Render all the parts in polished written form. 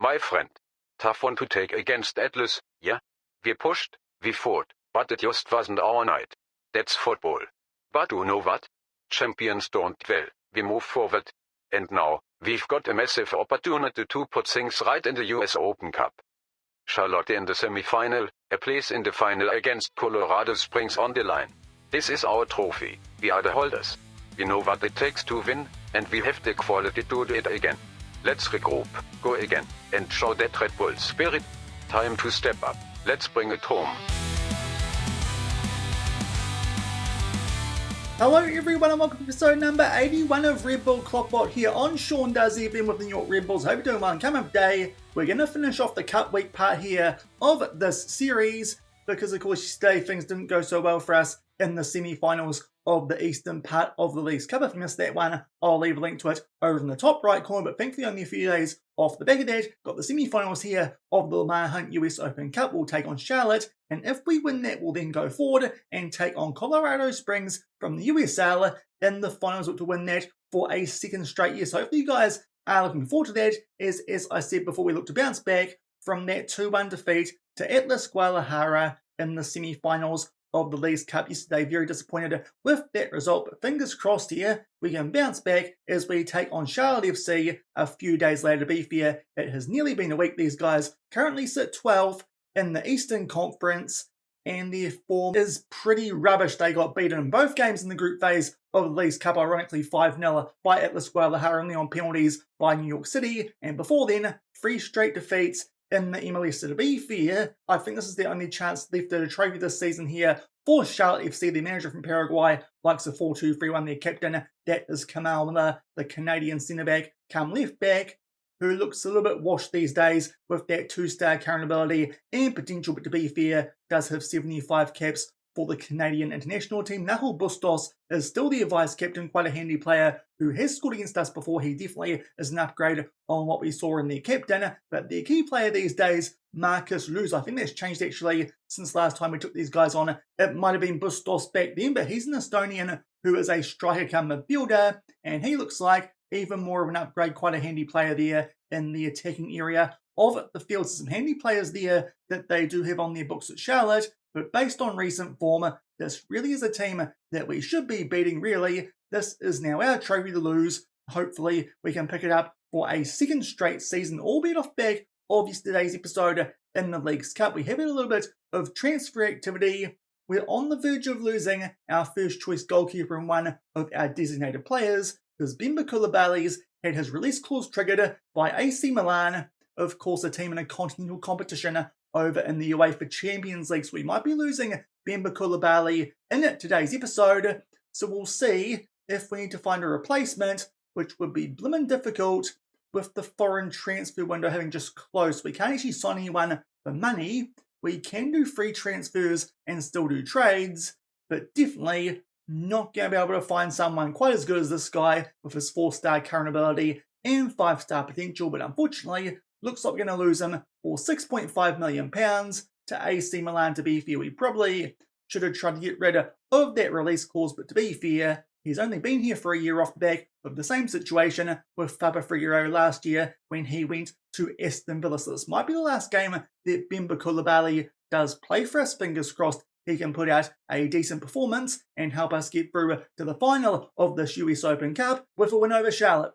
my friend. Tough one to take against Atlas, yeah? We pushed, we fought, but it just wasn't our night. That's football. But you know what? Champions don't dwell, we move forward. And now, we've got a massive opportunity to put things right in the US Open Cup. Charlotte in the semi-final, a place in the final against Colorado Springs on the line. This is our trophy, we are the holders. We know what it takes to win, and we have the quality to do it again. Let's regroup, go again, and show that Red Bull spirit. Time to step up, let's bring it home. Hello everyone and welcome to episode number 81 of Red Bull KloppBot here on Sean Does Even with the New York Red Bulls. Hope you're doing well and come up day. We're going to finish off the Cup Week part here of this series because of course yesterday things didn't go so well for us in the semi-finals of the eastern part of the Leagues Cup. If you missed that one, I'll leave a link to it over in the top right corner, but thankfully only a few days off the back of that, got the semi-finals here of the Lamar Hunt US Open Cup. We'll take on Charlotte, and if we win that, we'll then go forward and take on Colorado Springs from the USL in the finals. Look to win that for a second straight year. So hopefully you guys are looking forward to that, as I said before, we look to bounce back from that 2-1 defeat to Atlas Guadalajara in the semi-finals of the Leagues Cup yesterday. Very disappointed with that result, but fingers crossed here we can bounce back as we take on Charlotte FC a few days later. To be fair, it has nearly been a week. These guys currently sit 12th in the Eastern Conference, and their form is pretty rubbish. They got beaten in both games in the group phase of the Leagues Cup, ironically 5-0 by Atlas Guadalajara, only on penalties by New York City, and before then, 3 straight defeats in the MLS. To be fair, I think this is their only chance left at a trophy this season here for Charlotte FC. The manager from Paraguay likes a 4-2-3-1. Their captain, that is Kamal Miller, the Canadian centre-back, come left back, who looks a little bit washed these days with that 2-star current ability and potential, but to be fair, does have 75 caps for the Canadian international team. Nahel Bustos is still their vice captain, quite a handy player who has scored against us before. He definitely is an upgrade on what we saw in their captain, but their key player these days, Marcus Luz. I think that's changed actually since last time we took these guys on. It might have been Bustos back then, but he's an Estonian who is a striker come midfielder, and he looks like even more of an upgrade, quite a handy player there in the attacking area of the field. So some handy players there that they do have on their books at Charlotte, but based on recent form, this really is a team that we should be beating, really. This is now our trophy to lose. Hopefully we can pick it up for a second straight season, albeit off back of yesterday's episode in the Leagues Cup. We have had a little bit of transfer activity. We're on the verge of losing our first choice goalkeeper and one of our designated players, because Bemba Coulibaly's had his release clause triggered by AC Milan, of course a team in a continental competition over in the UEFA Champions League. So we might be losing Bemba Coulibaly in today's episode. So we'll see if we need to find a replacement, which would be blimmin' difficult with the foreign transfer window having just closed. We can't actually sign anyone for money. We can do free transfers and still do trades, but definitely not going to be able to find someone quite as good as this guy with his 4-star current ability and 5-star potential. But unfortunately, looks like we're going to lose him for £6.5 million to AC Milan. To be fair, we probably should have tried to get rid of that release clause, but to be fair, he's only been here for a year off the back of the same situation with Fabio Figueiredo last year when he went to Aston Villa. So this might be the last game that Bemba Coulibaly does play for us. Fingers crossed he can put out a decent performance and help us get through to the final of this US Open Cup with a win over Charlotte.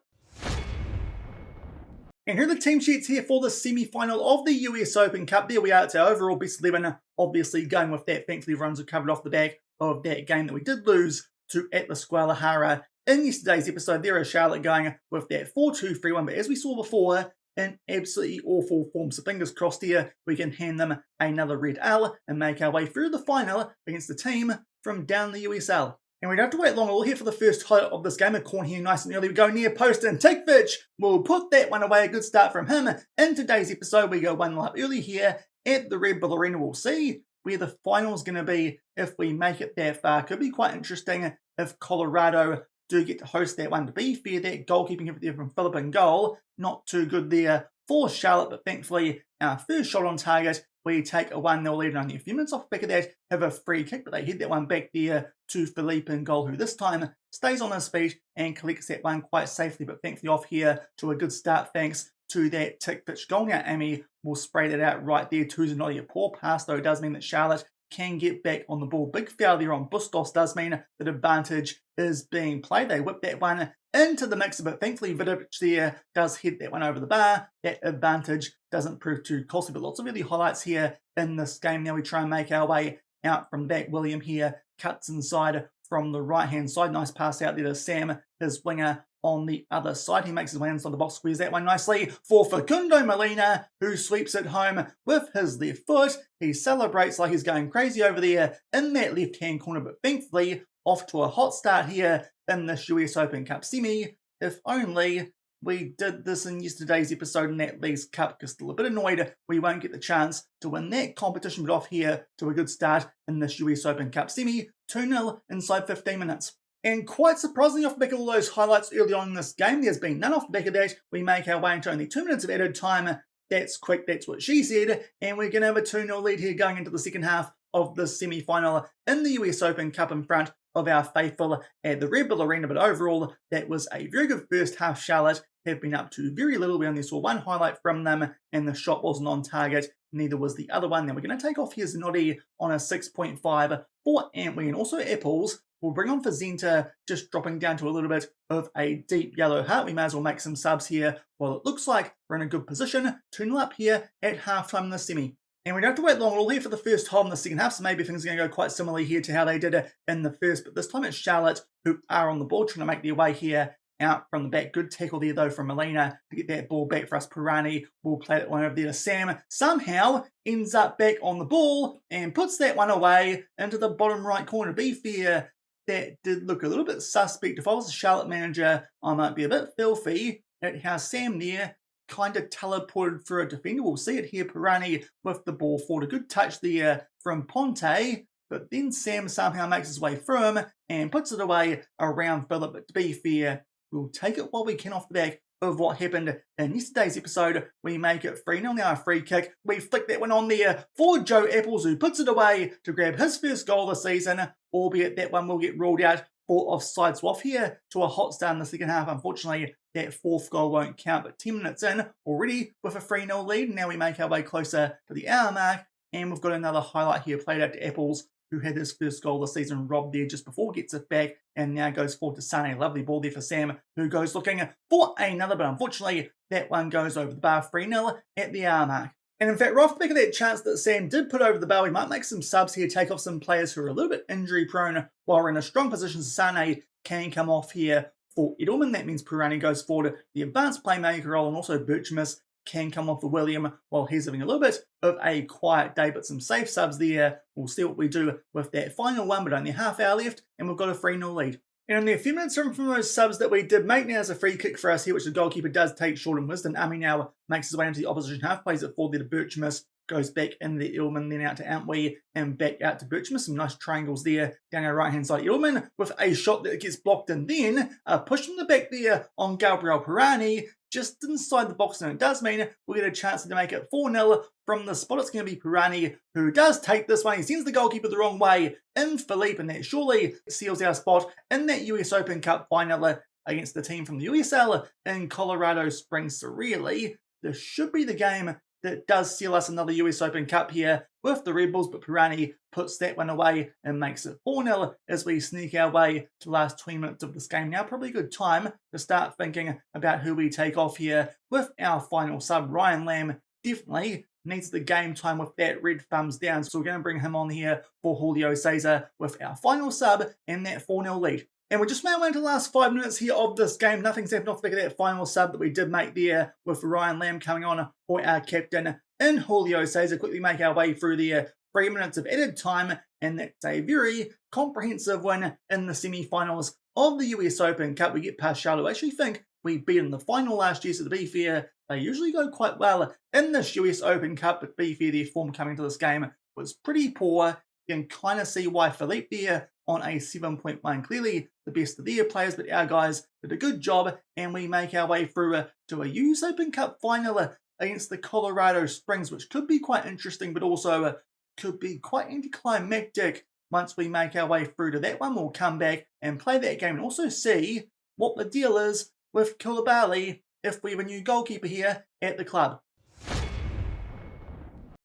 And here are the team sheets here for the semi-final of the US Open Cup. There we are. It's our overall best 11. Obviously going with that. Thankfully runs are covered off the back of that game that we did lose to Atlas Guadalajara in yesterday's episode. There is Charlotte going with that 4-2-3-1. But as we saw before, in absolutely awful form. So fingers crossed here we can hand them another red L and make our way through the final against the team from down the USL. And we don't have to wait long. We'll here for the first highlight of this game. A corner here nice and early. We go near post and Tikvich will put that one away. A good start from him. In today's episode, we go 1-0 up early here at the Red Bull Arena. We'll see where the final's going to be if we make it that far. Could be quite interesting if Colorado do get to host that one. To be fair, that goalkeeping effort there from Philip in goal, not too good there for Charlotte, but thankfully our first shot on target, we take a 1-0 lead, and only a few minutes off the back of that have a free kick, but they head that one back there to Philippe in goal, who this time stays on his feet and collects that one quite safely, but thankfully off here to a good start thanks to that tick pitch goal. Now Amy will spray that out right there to Zanotti. A poor pass though does mean that Charlotte can get back on the ball. Big foul there on Bustos does mean that advantage is being played. They whip that one into the mix, but thankfully Vidovic there does hit that one over the bar. That advantage doesn't prove too costly, but lots of really highlights here in this game. Now we try and make our way out from the back. William here cuts inside from the right-hand side. Nice pass out there to Sam, his winger, on the other side. He makes his way inside the box, squeezes that one nicely for Facundo Molina, who sweeps it home with his left foot. He celebrates like he's going crazy over there in that left-hand corner, but thankfully off to a hot start here in this US Open Cup semi. If only we did this in yesterday's episode in that Leagues Cup, because still a bit annoyed we won't get the chance to win that competition, but off here to a good start in this US Open Cup semi. 2-0 inside 15 minutes. And quite surprisingly, off the back of all those highlights early on in this game, there's been none off the back of that. We make our way into only 2 minutes of added time. That's quick, that's what she said. And we're going to have a 2-0 lead here going into the second half of the semi-final in the US Open Cup in front of our faithful at the Red Bull Arena. But overall, that was a very good first half. Charlotte have been up to very little. We only saw one highlight from them, and the shot wasn't on target. Neither was the other one. Then we're going to take off here Zanotti on a 6.5 for Antwi, and also Apples. We'll bring on Fazenta, just dropping down to a little bit of a deep yellow heart. We may as well make some subs here while it looks like we're in a good position. 2-0 up here at halftime in the semi. And we don't have to wait long at all here for the first hole in the second half, so maybe things are going to go quite similarly here to how they did it in the first. But this time it's Charlotte who are on the ball, trying to make their way here out from the back. Good tackle there though from Molina to get that ball back for us. Pirani will play that one over there to Sam. Somehow ends up back on the ball and puts that one away into the bottom right corner. To be fair, that did look a little bit suspect. If I was a Charlotte manager, I might be a bit filthy at how Sam there kind of teleported for a defender. We'll see it here. Pirani with the ball forward. A good touch there from Ponte, but then Sam somehow makes his way through him and puts it away around Phillip. But to be fair, we'll take it while we can off the back of what happened in yesterday's episode. We make it 3-0 now, a free kick. We flick that one on there for Joe Apples, who puts it away to grab his first goal this season, albeit that one will get ruled out for offside. So off here to a hot start in the second half. Unfortunately, that fourth goal won't count, but 10 minutes in already with a 3-0 lead. Now we make our way closer to the hour mark, and we've got another highlight here played out to Apples, who had his first goal this season robbed there just before, gets it back, and now goes forward to Sane. Lovely ball there for Sam, who goes looking for another, but unfortunately that one goes over the bar. 3-0 at the hour mark. And in fact, right off the back of that chance that Sam did put over the bar, we might make some subs here, take off some players who are a little bit injury prone while we're in a strong position. Sane can come off here for Edelman. That means Pirani goes forward the advanced playmaker role, and also Birchmus can come off the William while he's having a little bit of a quiet day, but some safe subs there. We'll see what we do with that final one, but only half hour left, and we've got a 3-0 lead. And only a few minutes from those subs that we did make, now there's a free kick for us here, which the goalkeeper does take short and wisdom. Ami now makes his way into the opposition half, plays it forward there to Birchmus, goes back in the Edelman, then out to Antwi, and back out to Birchmus. Some nice triangles there down our right-hand side. Edelman with a shot that gets blocked, and then a push from the back there on Gabriel Pirani, just inside the box, and it does mean we'll get a chance to make it 4-0 from the spot. It's going to be Pirani who does take this one. He sends the goalkeeper the wrong way in Philippe, and that surely seals our spot in that US Open Cup final against the team from the USL in Colorado Springs. So really, this should be the game that does seal us another US Open Cup here with the Red Bulls, but Pirani puts that one away and makes it 4-0 as we sneak our way to the last 20 minutes of this game. Now probably a good time to start thinking about who we take off here with our final sub. Ryan Lamb definitely needs the game time with that red thumbs down, so we're going to bring him on here for Julio Cesar with our final sub and that 4-0 lead. And we're just now into the last 5 minutes here of this game. Nothing's happened off the back of that final sub that we did make there with Ryan Lamb coming on for our captain in Julio Cesar. Quickly make our way through the 3 minutes of added time, and that's a very comprehensive win in the semi-finals of the US Open Cup. We get past Charlotte. I actually think we beat in the final last year, so to be fair, they usually go quite well in this US Open Cup, but to be fair, their form coming to this game was pretty poor. You can kind of see why Philippe there on a 7.1. Clearly the best of their players, but our guys did a good job, and we make our way through to a US Open Cup final against the Colorado Springs, which could be quite interesting, but also could be quite anticlimactic. Once we make our way through to that one, we'll come back and play that game and also see what the deal is with Koulibaly if we have a new goalkeeper here at the club.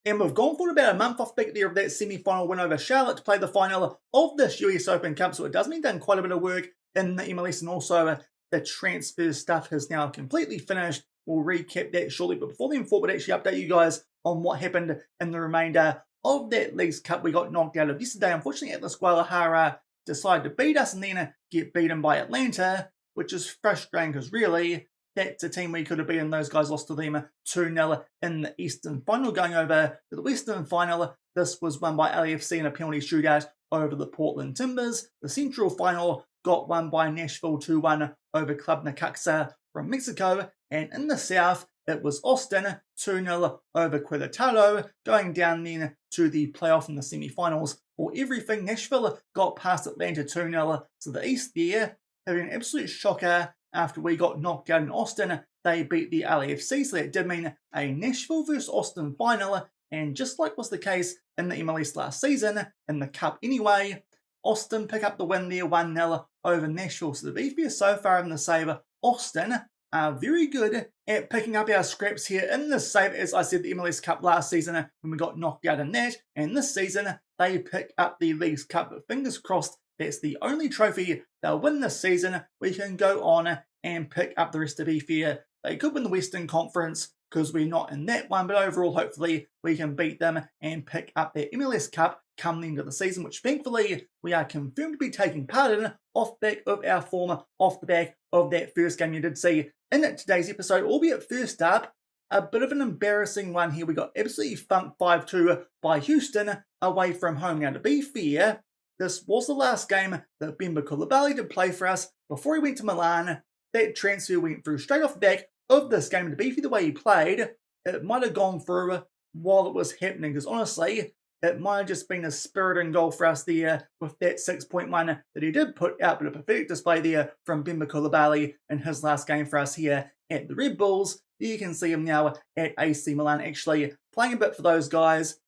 And we've gone for about a month off back there of that semi-final win over Charlotte to play the final of this US Open Cup, so it does mean done quite a bit of work in the MLS, and also the transfer stuff has now completely finished. We'll recap that shortly, but before then, thought we'd actually update you guys on what happened in the remainder of that Leagues Cup. We got knocked out of yesterday. Unfortunately, Atlas Guadalajara decided to beat us and then get beaten by Atlanta, which is frustrating because really, that's a team we could have beaten. Those guys lost to them 2-0 in the Eastern Final. Going over to the Western Final, this was won by LAFC in a penalty shootout over the Portland Timbers. The Central Final got won by Nashville 2-1 over Club Necaxa from Mexico. And in the South, it was Austin 2-0 over Querétaro, going down then to the playoff in the semi-finals. For everything, Nashville got past Atlanta 2-0 to the East there, having an absolute shocker. After we got knocked out in Austin, they beat the LAFC, so that did mean a Nashville versus Austin final, and just like was the case in the MLS last season, in the Cup anyway, Austin pick up the win there 1-0 over Nashville. So to be fair, so far in the save, Austin are very good at picking up our scraps here in the save. As I said, the MLS Cup last season when we got knocked out in that, and this season they pick up the Leagues Cup, but fingers crossed that's the only trophy they'll win this season. We can go on and pick up the rest. To be fair, they could win the Western Conference because we're not in that one, but overall, hopefully, we can beat them and pick up their MLS Cup come the end of the season, which thankfully we are confirmed to be taking part in off the back of our form, off the back of that first game you did see in today's episode. Albeit first up, a bit of an embarrassing one here. We got absolutely thumped 5-2 by Houston away from home. Now, to be fair, this was the last game that Bimba Coulibaly did play for us before he went to Milan. That transfer went through straight off the back of this game. To be fair, the way he played, it might have gone through while it was happening, because honestly, it might have just been a spiriting goal for us there with that 6.1 that he did put out, but a pathetic display there from Bimba Coulibaly in his last game for us here at the Red Bulls. You can see him now at AC Milan, actually playing a bit for those guys.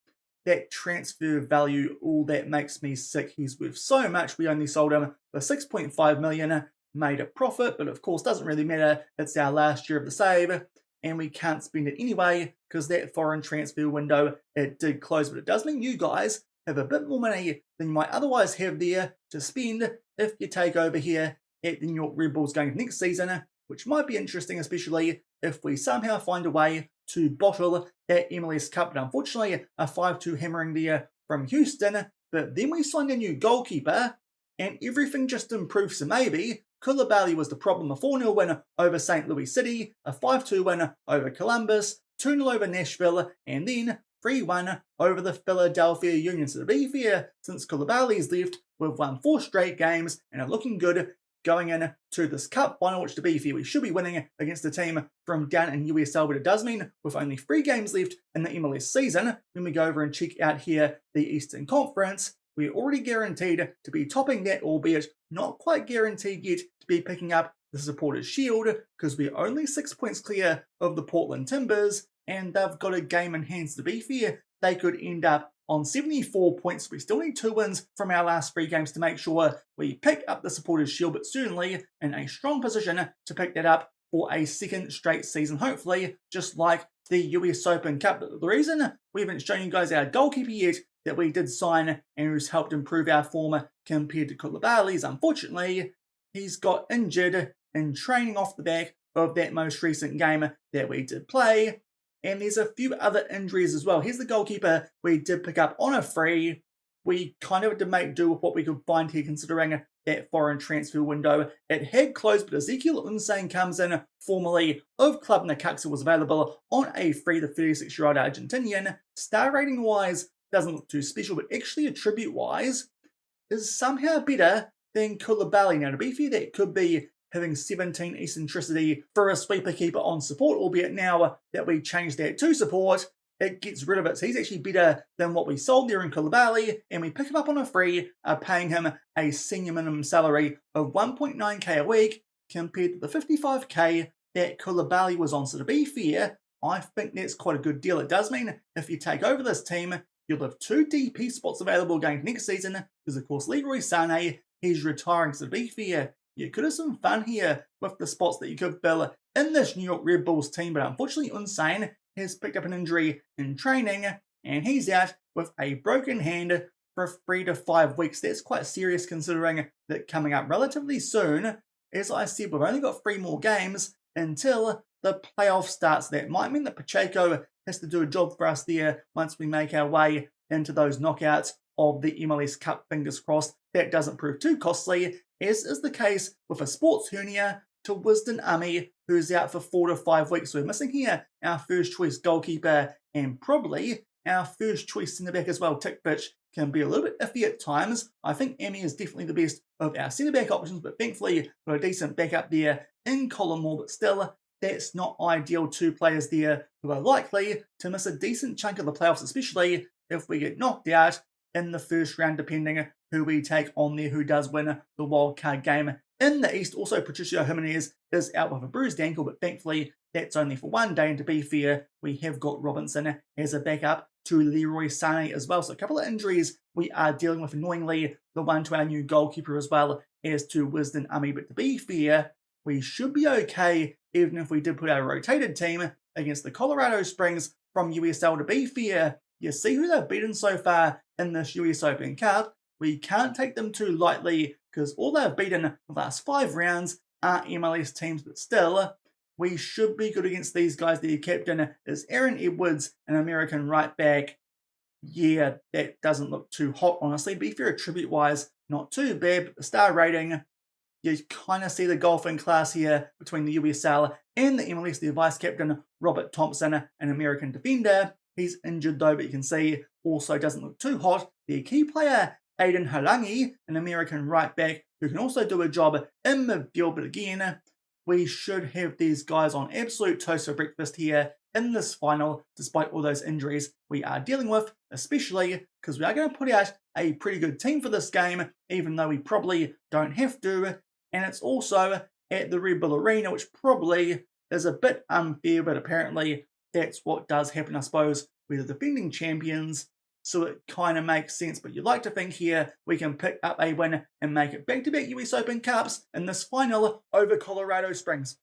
That transfer value, all that makes me sick. He's worth so much. We only sold him for 6.5 million, made a profit, but of course doesn't really matter. It's our last year of the save, and we can't spend it anyway because that foreign transfer window, it did close. But it does mean you guys have a bit more money than you might otherwise have there to spend if you take over here at the New York Red Bulls going next season, which might be interesting, especially if we somehow find a way to bottle that MLS Cup. But unfortunately, a 5-2 hammering there from Houston. But then we signed a new goalkeeper, and everything just improved. So maybe Coulibaly was the problem. A 4-0 win over St. Louis City, a 5-2 win over Columbus, 2-0 over Nashville, and then 3-1 over the Philadelphia Union. So to be fair, since Coulibaly's left, we've won 4 straight games and are looking good going into this Cup final, which to be fair, we should be winning against a team from down in USL, but it does mean with only 3 games left in the MLS season, when we go over and check out here the Eastern Conference, we're already guaranteed to be topping that, albeit not quite guaranteed yet to be picking up the Supporters' Shield, because we're only 6 points clear of the Portland Timbers, and they've got a game in hand. To be fair, they could end up on 74 points. We still need 2 wins from our last 3 games to make sure we pick up the Supporters' Shield, but certainly in a strong position to pick that up for a second straight season, hopefully, just like the US Open Cup. But the reason we haven't shown you guys our goalkeeper yet that we did sign and who's helped improve our form compared to Coulibaly is, unfortunately, he's got injured in training off the back of that most recent game that we did play. And there's a few other injuries as well. Here's the goalkeeper we did pick up on a free. We kind of had to make do with what we could find here, considering that foreign transfer window. It had closed, but Ezekiel Unsane comes in, formerly of Club Necaxa, was available on a free. The 36-year-old Argentinian, star rating-wise, doesn't look too special, but actually attribute-wise is somehow better than Coulibaly. Now, to be fair, that could be having 17 eccentricity for a sweeper keeper on support, albeit now that we changed that to support, it gets rid of it. So he's actually better than what we sold there in Coulibaly, and we pick him up on a free, paying him a senior minimum salary of 1.9k a week compared to the 55k that Coulibaly was on. So to be fair, I think that's quite a good deal. It does mean if you take over this team, you'll have 2 DP spots available going next season, because of course Leroy Sané, he's retiring. So to be fair, you could have some fun here with the spots that you could fill in this New York Red Bulls team, but unfortunately Unsane has picked up an injury in training and he's out with a broken hand for 3 to 5 weeks. That's quite serious considering that coming up relatively soon, as I said, we've only got 3 more games until the playoff starts. That might mean that Pacheco has to do a job for us there once we make our way into those knockouts of the MLS Cup. Fingers crossed that doesn't prove too costly, as is the case with a sports hernia to Wisdom Ami, who's out for 4 to 5 weeks. So we're missing here our first choice goalkeeper and probably our first choice centre back as well. Tickfitch can be a little bit iffy at times. I think Ami is definitely the best of our centre back options, but thankfully got a decent backup there in Colin Moore, but still that's not ideal. 2 players there who are likely to miss a decent chunk of the playoffs, especially if we get knocked out in the first round, depending who we take on there, who does win the wildcard game. In the East, also Patricio Jimenez is out with a bruised ankle, but thankfully that's only for 1 day, and to be fair, we have got Robinson as a backup to Leroy Sané as well. So a couple of injuries we are dealing with, annoyingly, the one to our new goalkeeper as well as to Wisdom Ami, but to be fair, we should be okay even if we did put our rotated team against the Colorado Springs from USL. To be fair, you see who they've beaten so far in this US Open Cup. We can't take them too lightly because all they've beaten the last 5 rounds are MLS teams, but still, we should be good against these guys. Their captain is Aaron Edwards, an American right back. Yeah, that doesn't look too hot, honestly. Be fair, attribute-wise, not too bad, but the star rating, you kind of see the golfing class here between the USL and the MLS. Their vice captain, Robert Thompson, an American defender. He's injured though, but you can see also doesn't look too hot. Their key player, Aiden Halangi, an American right back, who can also do a job in midfield, but again, we should have these guys on absolute toast for breakfast here in this final, despite all those injuries we are dealing with, especially because we are going to put out a pretty good team for this game, even though we probably don't have to, and it's also at the Red Bull Arena, which probably is a bit unfair, but apparently that's what does happen, I suppose. We're the defending champions, so it kind of makes sense, but you'd like to think here we can pick up a win and make it back-to-back US Open Cups in this final over Colorado Springs.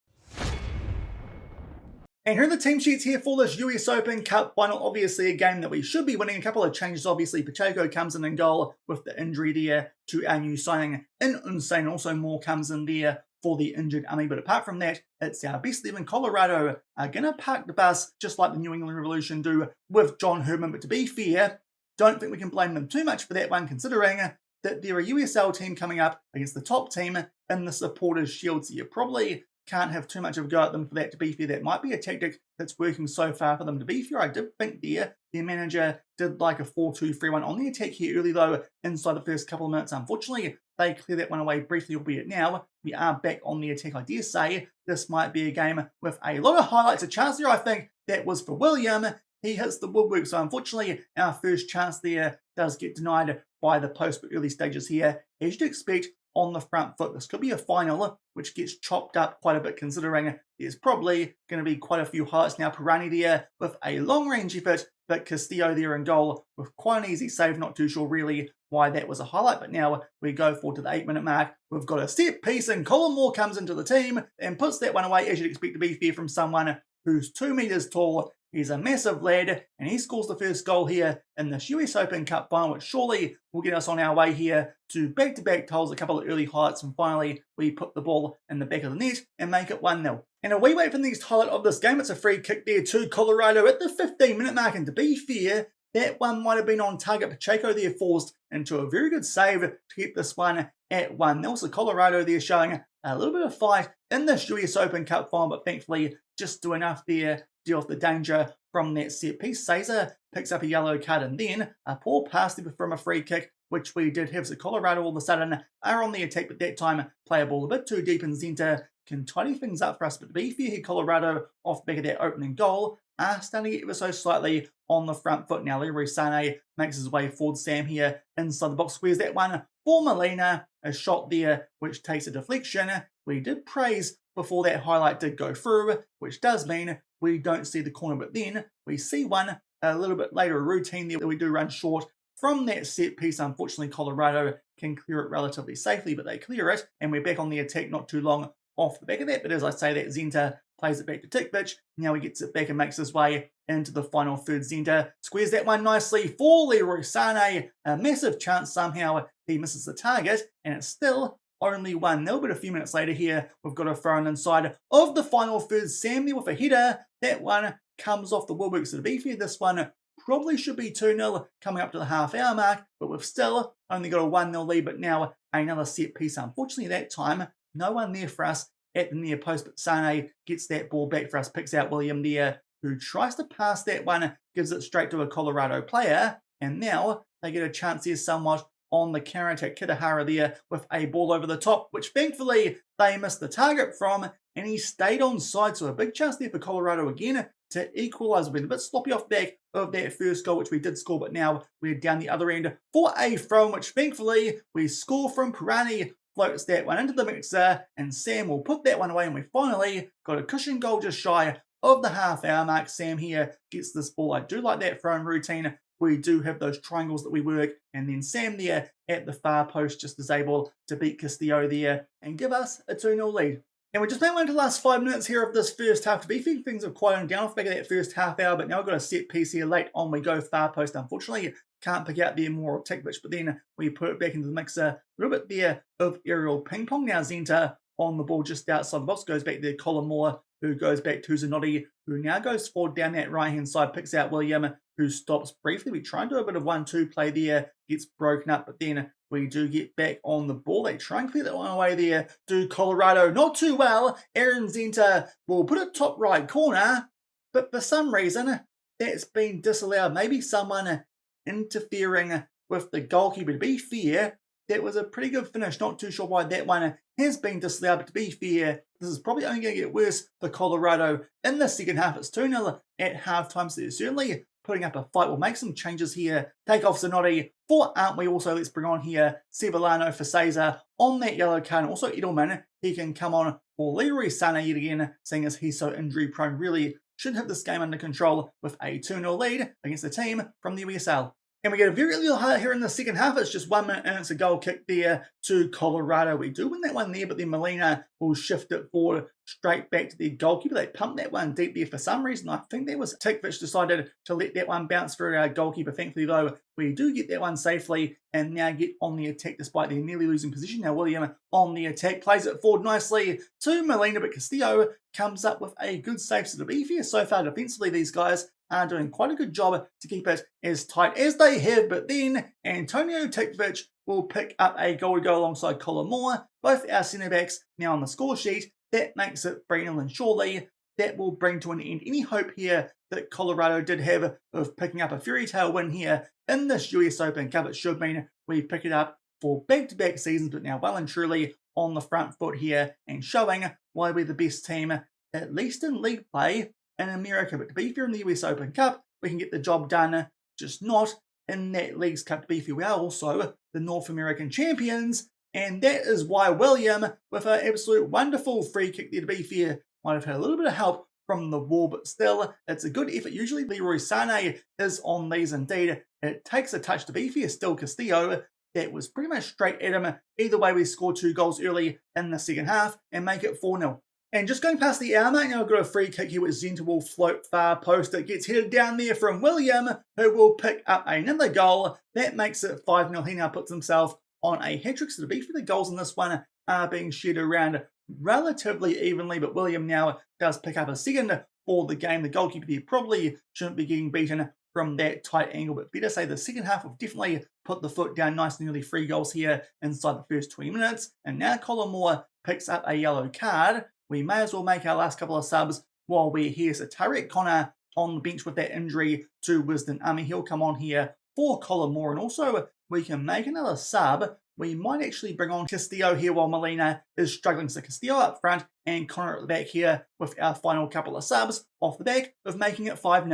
And here are the team sheets here for this US Open Cup final. Obviously a game that we should be winning. A couple of changes, obviously. Pacheco comes in goal with the injury there to our new signing in Unsane. Also Moore comes in there for the injured Ami. But apart from that, it's our best 11. Colorado are going to park the bus just like the New England Revolution do with John Herman. But to be fair, don't think we can blame them too much for that one, considering that they're a USL team coming up against the top team in the Supporters' Shield. So you probably can't have too much of a go at them for that. To be fair, that might be a tactic that's working so far for them. To be fair, I did think their manager did like a 4-2-3-1 on the attack here early, though, inside the first couple of minutes. Unfortunately, they clear that one away briefly, albeit now we are back on the attack. I dare say this might be a game with a lot of highlights. A chance there, I think, that was for William. He hits the woodwork, so unfortunately, our first chance there does get denied by the post, but early stages here, as you'd expect, on the front foot. This could be a final, which gets chopped up quite a bit, considering there's probably going to be quite a few highlights now. Pirani there with a long-range effort, but Castillo there in goal with quite an easy save. Not too sure really why that was a highlight, but now we go forward to the 8-minute mark. We've got a set piece, and Colin Moore comes into the team and puts that one away, as you'd expect to be fair from someone who's 2 meters tall. He's a massive lad, and he scores the first goal here in this US Open Cup final, which surely will get us on our way here to back-to-back goals, a couple of early highlights, and finally we put the ball in the back of the net and make it 1-0. And we wait for the next highlight of this game. It's a free kick there to Colorado at the 15-minute mark, and to be fair, that one might have been on target. Pacheco there forced into a very good save to keep this one at 1-0. So Colorado there showing a little bit of fight in this US Open Cup final, but thankfully just do enough there deal with the danger from that set piece. Caesar picks up a yellow card, and then a poor pass from a free kick, which we did have. So Colorado all of a sudden are on the attack, but that time play a ball a bit too deep, and Zenta can tidy things up for us. But to be fair here, Colorado, off the back of that opening goal, are starting to get ever so slightly on the front foot. Now Leroy Sané makes his way forward. Sam here inside the box squares that one for Molina. A shot there which takes a deflection. We did praise before that highlight did go through, which does mean we don't see the corner, but then we see one a little bit later, a routine there that we do run short from that set piece. Unfortunately, Colorado can clear it relatively safely, but they clear it, and we're back on the attack not too long off the back of that. But as I say, that Zenta plays it back to Tikvich. Now he gets it back and makes his way into the final third centre. Squares that one nicely for Leroy Sané. A massive chance somehow. He misses the target, and it's still only 1-0, but a few minutes later here, we've got a throw-in inside of the final third. Sam there with a header. That one comes off the woodwork, so to be fair, this one probably should be 2-0 coming up to the half-hour mark, but we've still only got a 1-0 lead, but now another set piece. Unfortunately, that time, no one there for us at the near post, but Sané gets that ball back for us, picks out William there, who tries to pass that one, gives it straight to a Colorado player, and now they get a chance here somewhat on the counter-attack. Kitahara there with a ball over the top, which thankfully they missed the target from, and he stayed on side, so a big chance there for Colorado again to equalise. We've been a bit sloppy off back of that first goal, which we did score, but now we're down the other end for a throw, which thankfully we score from Pirani. Floats that one into the mixer, and Sam will put that one away, and we finally got a cushion goal just shy of the half-hour mark. Sam here gets this ball. I do like that throw-in routine. We do have those triangles that we work, and then Sam there at the far post just is able to beat Castillo there and give us a 2-0 lead. And we just made one into the last 5 minutes here of this first half. To be fair, things have quieted down off the back of that first half hour, but now we've got a set piece here late on. We go far post. Unfortunately, can't pick out there more of Tikvich, but then we put it back into the mixer. A little bit there of aerial ping pong. Now Zenta on the ball just outside the box, goes back there. Colin Moore, who goes back to Zanotti, who now goes forward down that right-hand side, picks out William, who stops briefly. We try and do a bit of 1-2 play there, gets broken up, but then we do get back on the ball. They try and clear that one away there. Do Colorado not too well. Aaron Zenta will put it top right corner, but for some reason, that's been disallowed. Maybe someone interfering with the goalkeeper. To be fair, that was a pretty good finish. Not too sure why that one has been disallowed, but to be fair, this is probably only going to get worse for Colorado in the second half. It's 2-0 at halftime, so they're certainly putting up a fight. We'll make some changes here. Take off Zanotti for Aren't We? Also, let's bring on here Sevillano for Caesar on that yellow card. And also Edelman, he can come on for Leroy Sané yet again, seeing as he's so injury prone. Really should have this game under control with a 2-0 lead against the team from the USL. And we get a very little higher here in the second half. It's just 1 minute and it's a goal kick there to Colorado. We do win that one there, but then Molina will shift it forward straight back to the goalkeeper. They pumped that one deep there for some reason. I think that was Tikvich decided to let that one bounce through our goalkeeper. Thankfully, though, we do get that one safely and now get on the attack despite their nearly losing position. Now William on the attack plays it forward nicely to Molina, but Castillo comes up with a good save. So to be fair, so far defensively, these guys are doing quite a good job to keep it as tight as they have, but then Antonio Tikvich will pick up a goal to go alongside Colin Moore, both our centre-backs now on the score sheet. That makes it 3-0, and surely that will bring to an end any hope here that Colorado did have of picking up a fairy tale win here in this US Open Cup. It should mean we pick it up for back-to-back seasons, but now well and truly on the front foot here and showing why we're the best team, at least in league play, in America. But to be fair, in the US Open Cup, we can get the job done, just not in that Leagues Cup. To be fair, we are also the North American champions, and that is why William, with an absolute wonderful free kick there, to be fair, might have had a little bit of help from the wall, but still, it's a good effort. Usually Leroy Sané is on these indeed. It takes a touch. To be fair, still Castillo, that was pretty much straight at him. Either way, we score 2 goals early in the second half and make it 4-0. And just going past the hour mark, now I've got a free kick here with Zenta will float far post. It gets headed down there from William, who will pick up another goal. That makes it 5-0. He now puts himself on a hat-trick. So to be fair, the goals in this one are being shared around relatively evenly, but William now does pick up a second for the game. The goalkeeper there probably shouldn't be getting beaten from that tight angle, but better say the second half will definitely put the foot down nicely. Nearly 3 goals here inside the first 20 minutes. And now Colin Moore picks up a yellow card. We may as well make our last couple of subs while we're here. So Tarek Connor on the bench with that injury to Wisdom. He'll come on here for Colin Moore. And also, we can make another sub. We might actually bring on Castillo here while Molina is struggling. So Castillo up front and Connor at the back here with our final couple of subs off the back of making it 5-0.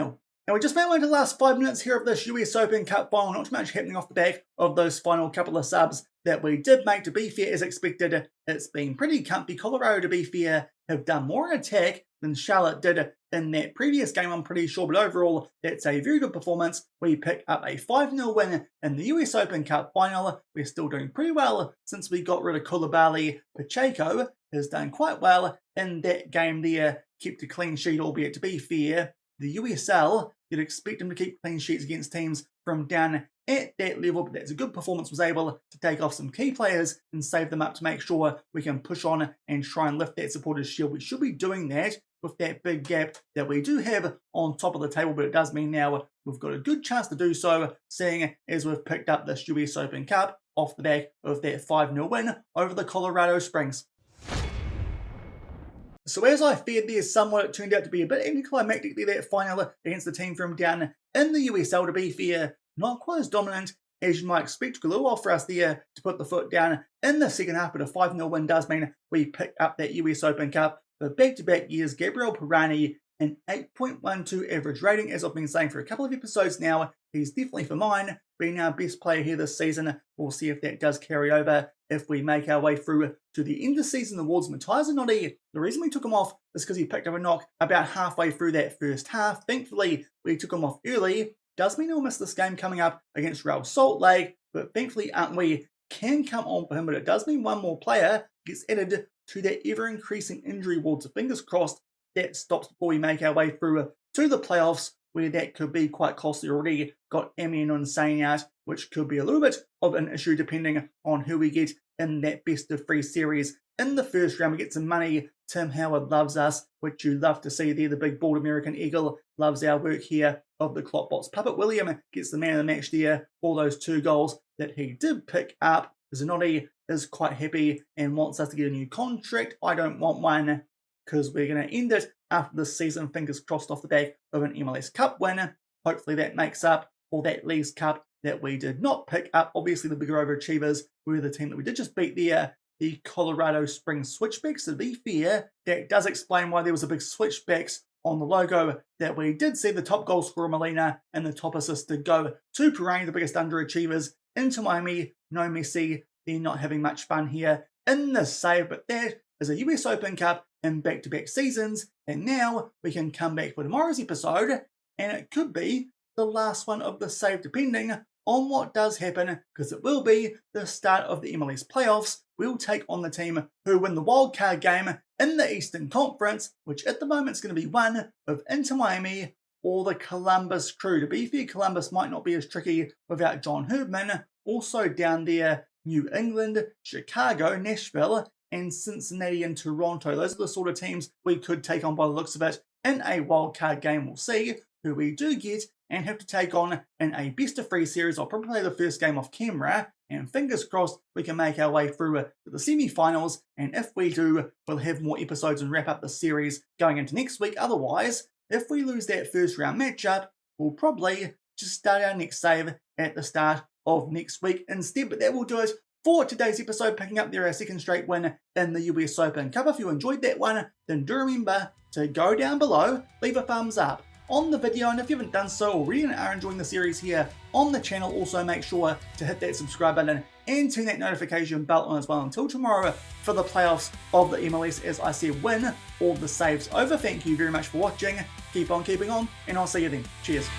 Now we just made one to the last 5 minutes here of this US Open Cup final. Not too much happening off the back of those final couple of subs that we did make. To be fair, as expected, it's been pretty comfy. Colorado, to be fair, have done more in attack than Charlotte did in that previous game, I'm pretty sure. But overall, that's a very good performance. We pick up a 5-0 win in the US Open Cup final. We're still doing pretty well since we got rid of Koulibaly. Pacheco has done quite well in that game there kept a clean sheet, albeit to be fair, the USL, you'd expect him to keep clean sheets against teams from down at that level, but that's a good performance. Was able to take off some key players and save them up to make sure we can push on and try and lift that Supporters' Shield. We should be doing that with that big gap that we do have on top of the table, but it does mean now we've got a good chance to do so, seeing as we've picked up this US Open Cup off the back of that 5-0 win over the Colorado Springs. So as I feared there somewhat, it turned out to be a bit anticlimactically that final against the team from down in the USL. To be fair, not quite as dominant as you might expect. Took a little while for us there to put the foot down in the second half, but a 5-0 win does mean we picked up that US Open Cup for back-to-back years. Gabriel Pirani, an 8.12 average rating, as I've been saying for a couple of episodes now. He's definitely, for mine, been our best player here this season. We'll see if that does carry over if we make our way through to the end of the season awards. Matthias Zanotti, the reason we took him off is because he picked up a knock about halfway through that first half. Thankfully, we took him off early. Does mean he'll miss this game coming up against Real Salt Lake, but thankfully, we can come on for him. But it does mean one more player gets added to that ever-increasing injury ward. So fingers crossed that stops before we make our way through to the playoffs, where that could be quite costly. Already got Emi and Unsane out, which could be a little bit of an issue depending on who we get in that best-of-3 series. In the first round, we get some money. Tim Howard loves us, which you love to see there. The big bald American Eagle loves our work here of the KloppBots. Puppet William gets the man of the match there for those 2 goals that he did pick up. Zanotti is quite happy and wants us to get a new contract. I don't want one because we're going to end it after this season. Fingers crossed off the back of an MLS Cup win. Hopefully that makes up for that Leagues Cup that we did not pick up. Obviously the bigger overachievers were the team that we did just beat there, the Colorado Springs Switchbacks. To be fair, that does explain why there was a big Switchbacks on the logo, that we did see the top goal scorer Molina and the top assist to go to Pirani, the biggest underachievers, into Miami. No Messi, they're not having much fun here in the save, but that is a US Open Cup in back-to-back seasons, and now we can come back for tomorrow's episode, and it could be the last one of the save, depending on what does happen, because it will be the start of the MLS playoffs. We'll take on the team who win the wildcard game in the Eastern Conference, which at the moment is going to be one of Inter Miami or the Columbus Crew. To be fair, Columbus might not be as tricky without John Herdman. Also down there, New England, Chicago, Nashville, and Cincinnati and Toronto. Those are the sort of teams we could take on by the looks of it in a wildcard game. We'll see who we do get and have to take on in a best-of-3 series. I'll probably play the first game off camera, and fingers crossed we can make our way through to the semi-finals, and if we do, we'll have more episodes and wrap up the series going into next week. Otherwise, if we lose that first round matchup, we'll probably just start our next save at the start of next week instead. But that will do it for today's episode, picking up our second straight win in the US Open Cup. If you enjoyed that one, then do remember to go down below, leave a thumbs up on the video, and if you haven't done so already and are enjoying the series here on the channel, also make sure to hit that subscribe button and turn that notification bell on as well. Until tomorrow for the playoffs of the MLS, as I said, win all the saves over. Thank you very much for watching, keep on keeping on, and I'll see you then. Cheers.